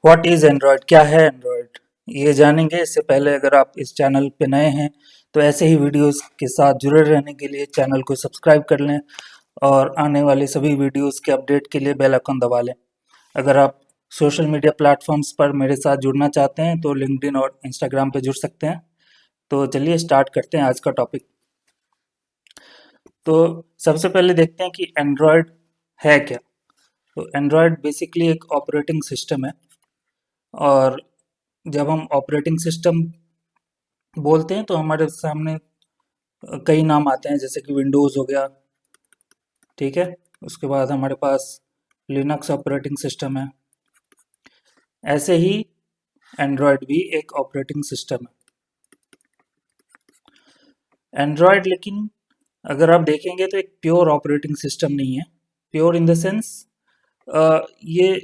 What is Android, क्या है Android, ये जानेंगे। इससे पहले अगर आप इस चैनल पे नए हैं तो ऐसे ही वीडियोस के साथ जुड़े रहने के लिए चैनल को सब्सक्राइब कर लें और आने वाले सभी वीडियोस के अपडेट के लिए बेल आइकन दबा लें। अगर आप सोशल मीडिया प्लेटफॉर्म्स पर मेरे साथ जुड़ना चाहते हैं तो लिंक्डइन और इंस्टाग्राम पे जुड़ सकते हैं। तो चलिए स्टार्ट करते हैं आज का टॉपिक। तो सबसे पहले देखते हैं कि एंड्रॉयड है क्या। तो एंड्रॉयड बेसिकली एक ऑपरेटिंग सिस्टम है, और जब हम ऑपरेटिंग सिस्टम बोलते हैं तो हमारे सामने कई नाम आते हैं, जैसे कि विंडोज़ हो गया, ठीक है। उसके बाद हमारे पास लिनक्स ऑपरेटिंग सिस्टम है। ऐसे ही एंड्रॉयड भी एक ऑपरेटिंग सिस्टम है। एंड्रॉयड लेकिन अगर आप देखेंगे तो एक प्योर ऑपरेटिंग सिस्टम नहीं है। प्योर इन द सेंस ये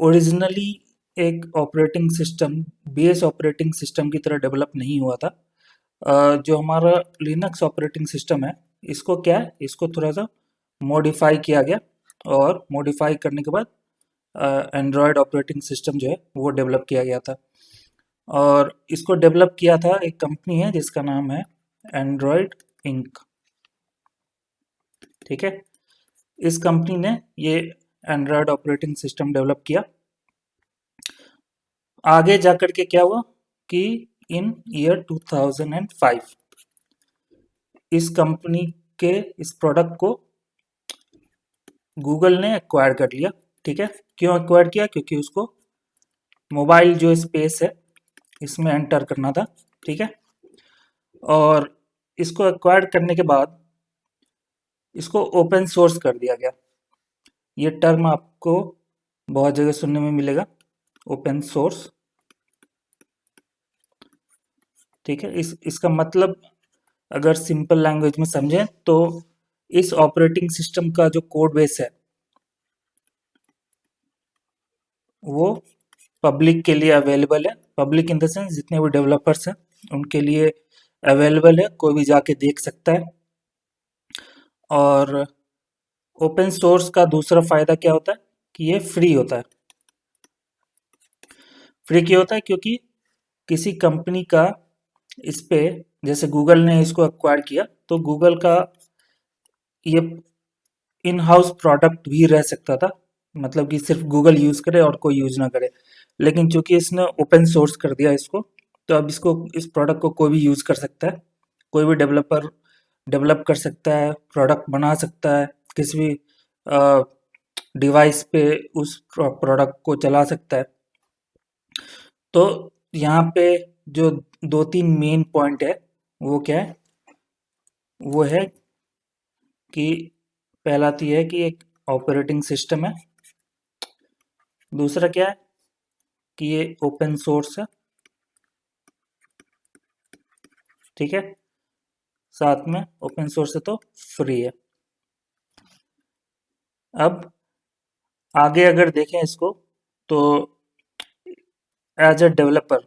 ओरिजिनली एक operating system, base operating system की तरह डेवलप नहीं हुआ था। जो हमारा लिनक्स ऑपरेटिंग सिस्टम है, इसको क्या है, इसको थोड़ा सा मॉडिफाई किया गया, और मॉडिफाई करने के बाद एंड्रॉयड ऑपरेटिंग सिस्टम जो है वो डेवलप किया गया था। और इसको डेवलप किया था एक कंपनी है जिसका नाम है एंड्रॉयड इंक, ठीक है। इस कंपनी ने ये एंड्रॉयड ऑपरेटिंग सिस्टम डेवलप किया। आगे जाकर के क्या हुआ कि इन ईयर 2005 इस कंपनी के इस प्रोडक्ट को गूगल ने एक्वायर कर लिया, ठीक है। क्यों एक्वायर किया? क्योंकि उसको मोबाइल जो स्पेस है इसमें एंटर करना था, ठीक है। और इसको एक्वायर करने के बाद इसको ओपन सोर्स कर दिया गया। ये टर्म आपको बहुत जगह सुनने में मिलेगा, ओपन सोर्स, ठीक है। इसका मतलब अगर सिंपल लैंग्वेज में समझें तो इस ऑपरेटिंग सिस्टम का जो कोड बेस है वो पब्लिक के लिए अवेलेबल है। पब्लिक इन द सेंस जितने भी डेवलपर्स हैं उनके लिए अवेलेबल है, कोई भी जाके देख सकता है। और ओपन सोर्स का दूसरा फायदा क्या होता है कि ये फ्री होता है। फ्री क्यों होता है? क्योंकि किसी कंपनी का इस पे, जैसे गूगल ने इसको एक्वायर किया तो गूगल का ये इन हाउस प्रोडक्ट भी रह सकता था, मतलब कि सिर्फ गूगल यूज करे और कोई यूज ना करे। लेकिन चूंकि इसने ओपन सोर्स कर दिया इसको, तो अब इसको, इस प्रोडक्ट को कोई भी यूज कर सकता है। कोई भी डेवलपर डेवलप कर सकता है, प्रोडक्ट बना सकता है, किसी भी डिवाइस पे उस प्रोडक्ट को चला सकता है। तो यहाँ पे जो दो तीन मेन पॉइंट है वो क्या है? वो है कि पहला तो ये है कि एक ऑपरेटिंग सिस्टम है। दूसरा क्या है कि ये ओपन सोर्स है, ठीक है। साथ में ओपन सोर्स है तो फ्री है। अब आगे अगर देखें इसको तो एज अ डेवलपर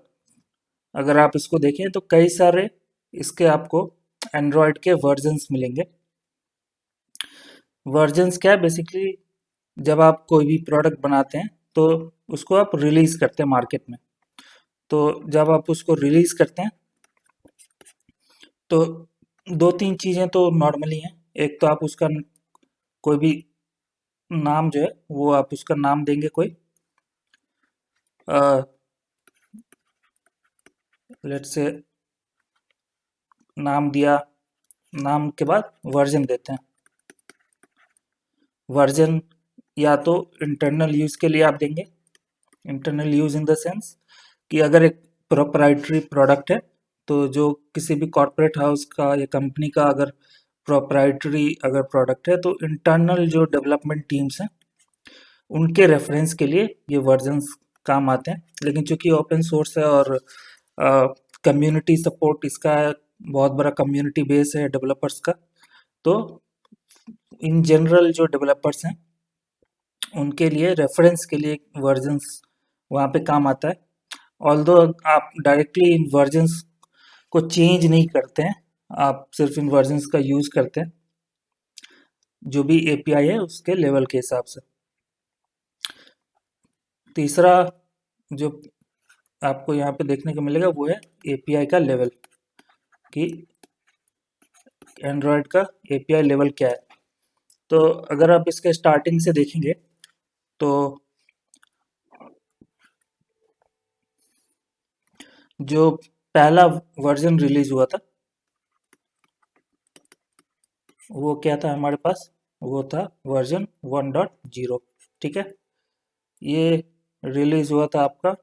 अगर आप इसको देखें तो कई सारे इसके आपको एंड्रॉयड के वर्जन्स मिलेंगे। वर्जन्स क्या है? बेसिकली जब आप कोई भी प्रोडक्ट बनाते हैं तो उसको आप रिलीज करते हैं मार्केट में। तो जब आप उसको रिलीज करते हैं तो दो तीन चीजें तो नॉर्मली हैं। एक तो आप उसका कोई भी नाम जो है वो आप उसका नाम देंगे, कोई लेट्स से नाम दिया, नाम के बाद वर्जन देते हैं। वर्जन या तो इंटरनल यूज के लिए आप देंगे, internal use in the sense कि अगर एक प्रोप्राइटरी प्रोडक्ट है तो जो किसी भी कॉर्पोरेट हाउस का या कंपनी का अगर प्रोप्राइटरी अगर प्रोडक्ट है तो इंटरनल जो डेवलपमेंट टीम्स हैं उनके रेफरेंस के लिए ये वर्जन्स काम आते हैं। लेकिन चूंकि ओपन सोर्स है और कम्युनिटी सपोर्ट इसका बहुत बड़ा कम्युनिटी बेस है डेवलपर्स का, तो इन जनरल जो डेवलपर्स हैं उनके लिए रेफरेंस के लिए वर्जन्स वहाँ पे काम आता है। ऑल्दो आप डायरेक्टली इन वर्जन्स को चेंज नहीं करते हैं, आप सिर्फ इन वर्जन्स का यूज करते हैं जो भी एपीआई है उसके लेवल के हिसाब से। तीसरा जो आपको यहाँ पे देखने को मिलेगा वो है एपीआई का लेवल, कि एंड्रॉयड का एपीआई लेवल क्या है। तो अगर आप इसके स्टार्टिंग से देखेंगे तो जो पहला वर्जन रिलीज हुआ था वो क्या था हमारे पास, वो था वर्जन 1.0। ठीक है, ये रिलीज हुआ था आपका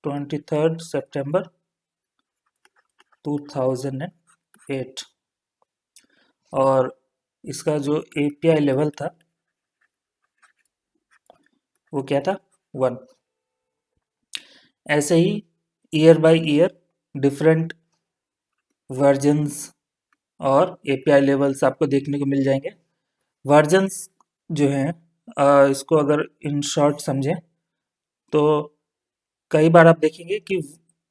23 सितंबर 2008। और इसका जो एपीआई लेवल था वो क्या था, 1। ऐसे ही year by year different versions और एपीआई लेवल्स आपको देखने को मिल जाएंगे। वर्जन्स जो हैं, इसको अगर इन शॉर्ट समझें तो कई बार आप देखेंगे कि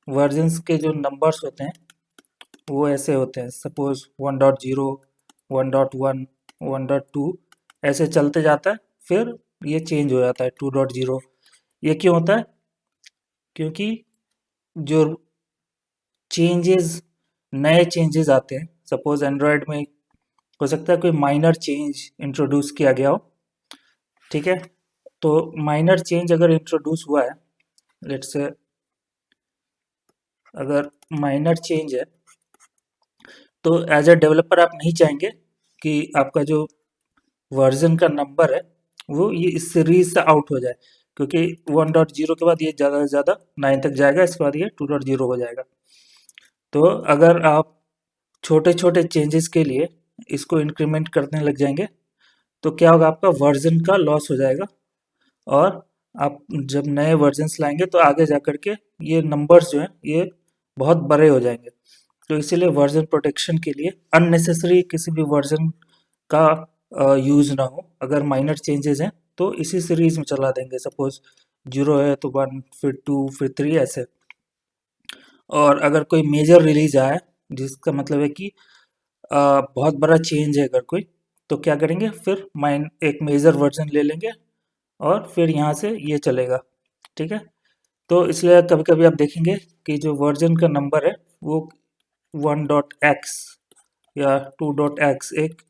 वर्जन्स के जो नंबर्स होते हैं वो ऐसे होते हैं, सपोज 1.0, 1.1, 1.2 ऐसे चलते जाता है, फिर ये चेंज हो जाता है 2.0। ये क्यों होता है, क्योंकि जो चेंजेस, नए चेंजेस आते हैं, सपोज एंड्रॉयड में हो सकता है कोई माइनर चेंज इंट्रोड्यूस किया गया हो। ठीक है, तो माइनर चेंज अगर इंट्रोड्यूस हुआ है, लेट्स से अगर माइनर चेंज है तो एज अ डेवलपर आप नहीं चाहेंगे कि आपका जो वर्जन का नंबर है वो ये इस सीरीज से आउट हो जाए, क्योंकि 1.0 के बाद ये ज़्यादा से ज़्यादा 9 तक जाएगा, इसके बाद ये 2.0 हो जाएगा। तो अगर आप छोटे छोटे चेंजेस के लिए इसको इंक्रीमेंट करने लग जाएंगे तो क्या होगा, आपका वर्जन का लॉस हो जाएगा। और आप जब नए वर्जन्स लाएंगे तो आगे जा कर के ये नंबर्स जो हैं ये बहुत बड़े हो जाएंगे। तो इसीलिए वर्जन प्रोटेक्शन के लिए अननेसेसरी किसी भी वर्जन का यूज़ ना हो। अगर माइनर चेंजेस हैं तो इसी सीरीज में चला देंगे, सपोज 0 है तो 1, फिर 2, फिर 3 ऐसे। और अगर कोई मेजर रिलीज आया जिसका मतलब है कि बहुत बड़ा चेंज है अगर कोई, तो क्या करेंगे, फिर माइन एक मेजर वर्जन ले लेंगे और फिर यहाँ से ये चलेगा। ठीक है, तो इसलिए कभी कभी आप देखेंगे कि जो वर्जन का नंबर है वो 1.x या 2.x एक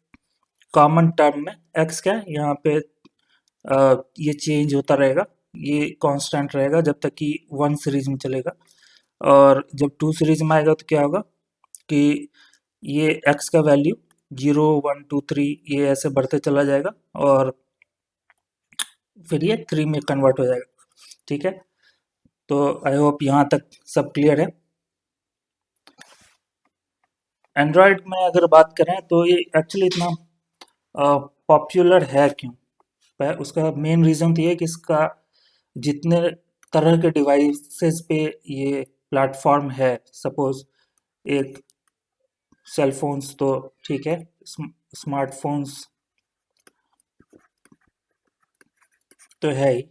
कॉमन टर्म में, x क्या है यहाँ पे, ये चेंज होता रहेगा, ये कांस्टेंट रहेगा जब तक कि 1 सीरीज में चलेगा। और जब 2 सीरीज में आएगा तो क्या होगा कि ये x का वैल्यू 0, 1, 2, 3 ये ऐसे बढ़ते चला जाएगा और फिर ये 3 में कन्वर्ट हो जाएगा। ठीक है, तो आई होप यहाँ तक सब क्लियर है। एंड्रॉयड में अगर बात करें तो ये एक्चुअली इतना पॉपुलर है क्यों, उसका मेन रीज़न तो ये है कि इसका जितने तरह के डिवाइसेस पे ये प्लेटफॉर्म है, सपोज एक सेल फोन्स तो ठीक है, स्मार्टफोन्स तो है ही,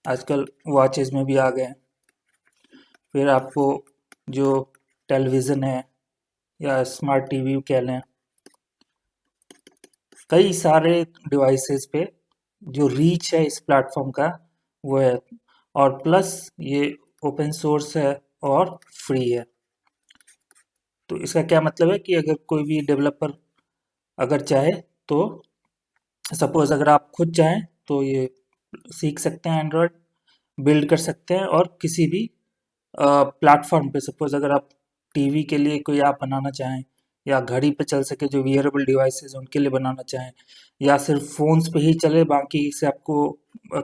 आजकल वॉचेस में भी आ गए हैं। फिर आपको जो टेलीविज़न है या स्मार्ट टीवी कह लें, कई सारे डिवाइसेस पे जो रीच है इस प्लेटफॉर्म का वो है। और प्लस ये ओपन सोर्स है और फ्री है। तो इसका क्या मतलब है कि अगर कोई भी डेवलपर अगर चाहे तो, सपोज अगर आप खुद चाहें तो ये सीख सकते हैं, एंड्रॉयड बिल्ड कर सकते हैं और किसी भी प्लेटफॉर्म पे, सपोज अगर आप टीवी के लिए कोई ऐप बनाना चाहें या घड़ी पे चल सके जो वियरेबल डिवाइसेस उनके लिए बनाना चाहें, या सिर्फ फोन्स पे ही चले बाकी से आपको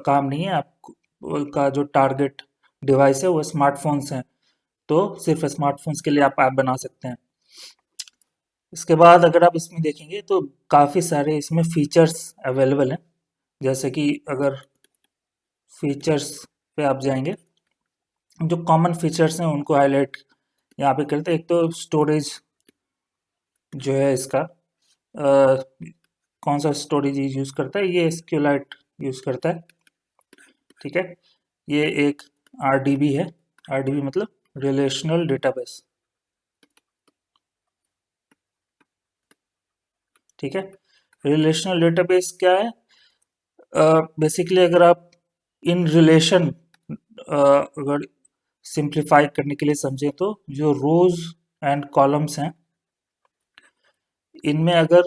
काम नहीं है, आपको का जो टारगेट डिवाइस है वो स्मार्टफोन्स हैं, तो सिर्फ स्मार्टफोन्स के लिए आप ऐप बना सकते हैं। इसके बाद अगर आप इसमें देखेंगे तो काफ़ी सारे इसमें फीचर्स अवेलेबल हैं। जैसे कि अगर फीचर्स पे आप जाएंगे, जो कॉमन फीचर्स हैं उनको हाईलाइट यहाँ पे करते हैं। एक तो स्टोरेज जो है इसका, कौन सा स्टोरेज यूज़ करता है, ये एसक्यूएलाइट यूज़ करता है। ठीक है, ये एक आरडीबी है, आरडीबी मतलब रिलेशनल डेटाबेस। ठीक है, रिलेशनल डेटाबेस क्या है, बेसिकली अगर आप इन रिलेशन अगर सिंप्लीफाई करने के लिए समझें तो जो रोज एंड कॉलम्स हैं, इनमें अगर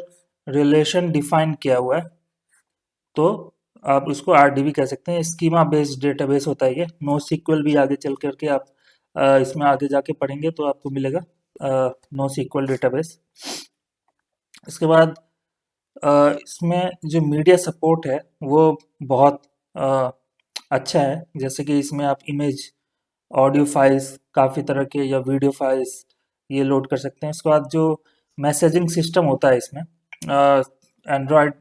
रिलेशन डिफाइन किया हुआ है तो आप इसको आरडीबी कह सकते हैं। स्कीमा बेस्ड डेटाबेस होता है ये। नो सीक्वल भी आगे चल करके आप इसमें आगे जाके पढ़ेंगे तो आपको मिलेगा नो सीक्वल डेटाबेस। इसके बाद इसमें जो मीडिया सपोर्ट है वो बहुत अच्छा है। जैसे कि इसमें आप इमेज, ऑडियो फाइल्स काफ़ी तरह के या वीडियो फाइल्स ये लोड कर सकते हैं। उसके बाद जो मैसेजिंग सिस्टम होता है इसमें, एंड्रॉयड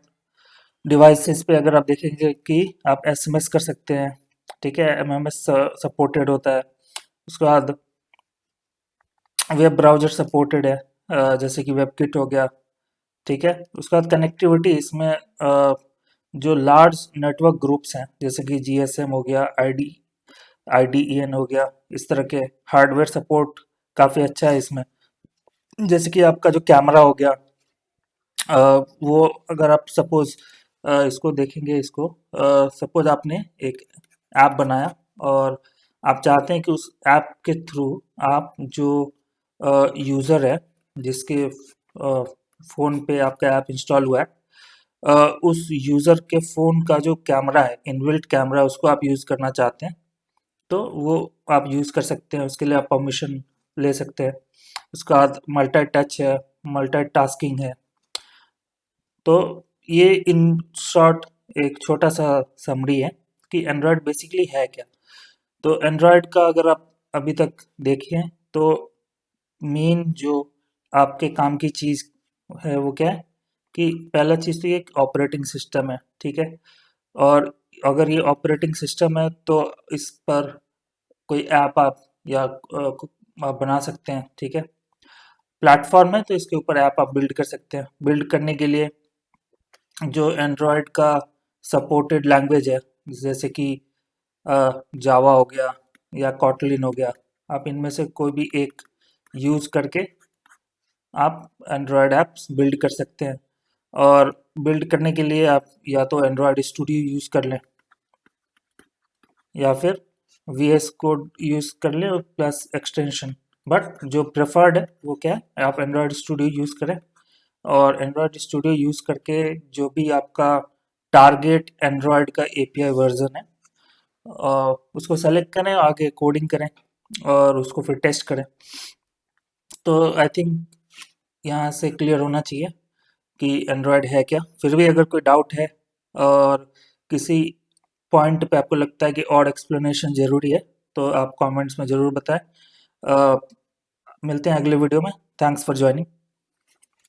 डिवाइसेस पे अगर आप देखेंगे कि आप एसएमएस कर सकते हैं, ठीक है, एमएमएस सपोर्टेड होता है। उसके बाद वेब ब्राउज़र सपोर्टेड है, जैसे कि वेबकिट हो गया, ठीक है। उसके बाद कनेक्टिविटी इसमें जो लार्ज नेटवर्क ग्रुप्स हैं जैसे कि जीएसएम हो गया, आईडीईएन हो गया, इस तरह के हार्डवेयर सपोर्ट काफ़ी अच्छा है इसमें। जैसे कि आपका जो कैमरा हो गया, वो अगर आप सपोज इसको देखेंगे, इसको सपोज आपने एक ऐप बनाया और आप चाहते हैं कि उस ऐप के थ्रू आप जो यूज़र है जिसके फ़ोन पे आपका ऐप इंस्टॉल हुआ है, उस यूज़र के फ़ोन का जो कैमरा है, इनबिल्ट कैमरा, उसको आप यूज़ करना चाहते हैं तो वो आप यूज़ कर सकते हैं। उसके लिए आप परमिशन ले सकते हैं। उसके बाद मल्टी टच है, मल्टी टास्किंग है। तो ये इन शॉर्ट एक छोटा सा समरी है कि एंड्रॉयड बेसिकली है क्या। तो एंड्रॉयड का अगर आप अभी तक देखें तो मेन जो आपके काम की चीज़ है वो क्या है कि पहला चीज़ तो ये एक ऑपरेटिंग सिस्टम है, ठीक है। और अगर ये ऑपरेटिंग सिस्टम है तो इस पर कोई ऐप आप या आप बना सकते हैं, ठीक है। प्लेटफॉर्म है तो इसके ऊपर ऐप आप बिल्ड कर सकते हैं। बिल्ड करने के लिए जो एंड्रॉयड का सपोर्टेड लैंग्वेज है जैसे कि जावा हो गया या कॉटलिन हो गया, आप इनमें से कोई भी एक यूज करके आप एंड्रॉयड ऐप्स बिल्ड कर सकते हैं। और बिल्ड करने के लिए आप या तो एंड्रॉयड स्टूडियो यूज कर लें या फिर वीएस कोड यूज कर लें और प्लस एक्सटेंशन। बट जो प्रेफर्ड है वो क्या है, आप एंड्रॉयड स्टूडियो यूज करें और एंड्रॉयड स्टूडियो यूज करके जो भी आपका टारगेट एंड्रॉयड का एपीआई वर्जन है उसको सेलेक्ट करें, आगे कोडिंग करें और उसको फिर टेस्ट करें। तो आई थिंक यहाँ से क्लियर होना चाहिए कि एंड्रॉयड है क्या। फिर भी अगर कोई डाउट है और किसी पॉइंट पे आपको लगता है कि और एक्सप्लेनेशन ज़रूरी है तो आप कमेंट्स में ज़रूर बताएं। मिलते हैं अगले वीडियो में। Thanks for joining.